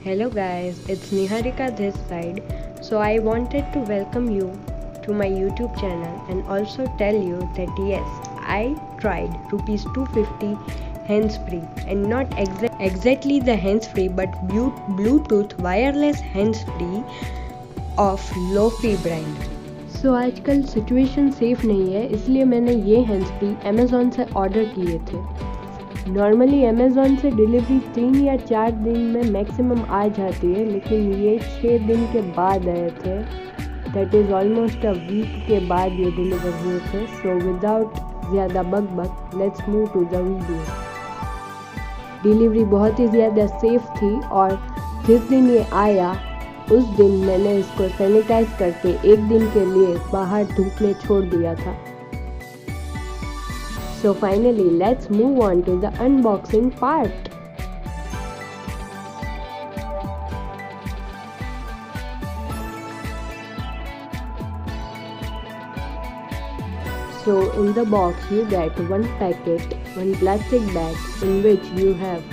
Hello guys, it's Niharika this side. So I wanted to welcome you to my YouTube channel and also tell you that yes, I tried rupees 250 hands-free and not exactly the hands-free but Bluetooth wireless hands-free of Lowfee brand. So आजकल situation safe नहीं है, इसलिए मैंने ये hands-free Amazon से order किए थे। Normally Amazon से डिलीवरी 3 या 4 दिन में मैक्सिमम आ जाती है, लेकिन ये 6 दिन के बाद आए थे। That is almost a week के बाद ये डिलीवर हुए थे। सो विदाउट ज़्यादा बक let's move to the video. Delivery बहुत ही ज़्यादा सेफ थी और जिस दिन ये आया उस दिन मैंने इसको सैनिटाइज करके 1 दिन के लिए बाहर धूप में छोड़ दिया था। So finally, let's move on to the unboxing part. So in the box you get one packet, one plastic bag in which you have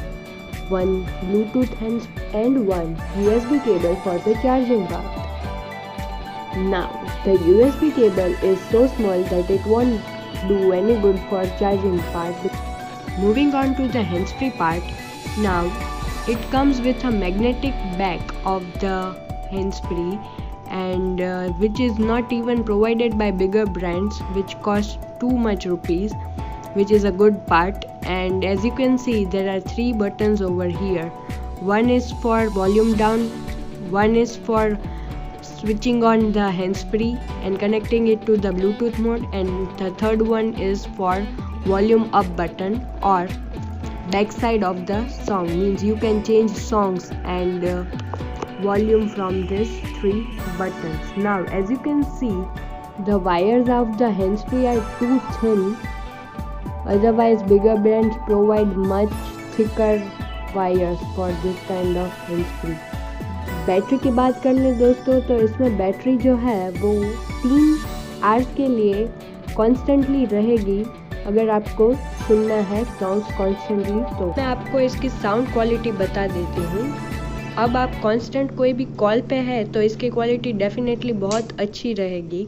one Bluetooth hands and one USB cable for the charging part. Now the USB cable is so small that it won't do any good for charging part. Moving on to the hands-free part. Now it comes with a magnetic back of the hands-free and which is not even provided by bigger brands, which cost too much rupees, which is a good part. And as you can see, there are 3 buttons over here. One is for volume down, one is for switching on the hands-free and connecting it to the Bluetooth mode, and the third one is for volume up button or backside of the song, means you can change songs and volume from these 3 buttons. Now as you can see, the wires of the hands-free are too thin, otherwise bigger brands provide much thicker wires for this kind of hands-free. Battery की बात कर लें दोस्तों, तो इसमें battery जो है वो 3 आवर्स के लिए कॉन्स्टेंटली रहेगी अगर आपको सुनना है सॉन्ग्स कॉन्स्टेंटली। तो मैं आपको इसकी साउंड क्वालिटी बता देती हूँ। अब आप कांस्टेंट कोई भी कॉल पे है तो इसकी क्वालिटी डेफिनेटली बहुत अच्छी रहेगी।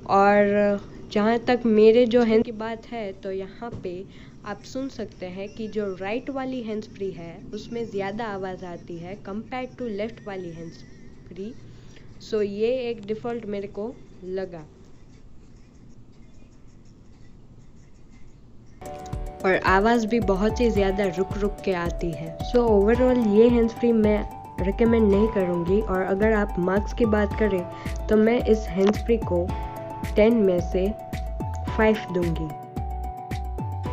और जहाँ तक मेरे जो हैंड की बात है, तो यहाँ पे आप सुन सकते हैं कि जो राइट वाली हैंड्स फ्री है उसमें ज़्यादा आवाज़ आती है कंपेयर टू लेफ़्ट वाली हैंड्स फ्री। सो ये एक डिफ़ॉल्ट मेरे को लगा। और आवाज़ भी बहुत ही ज़्यादा रुक के आती है। सो ओवरऑल ये हैंड्स फ्री मैं रिकमेंड नहीं करूँगी। और अगर आप मार्क्स की बात करें तो मैं इस हैंड्स फ्री को 10 में से 5 दूंगी।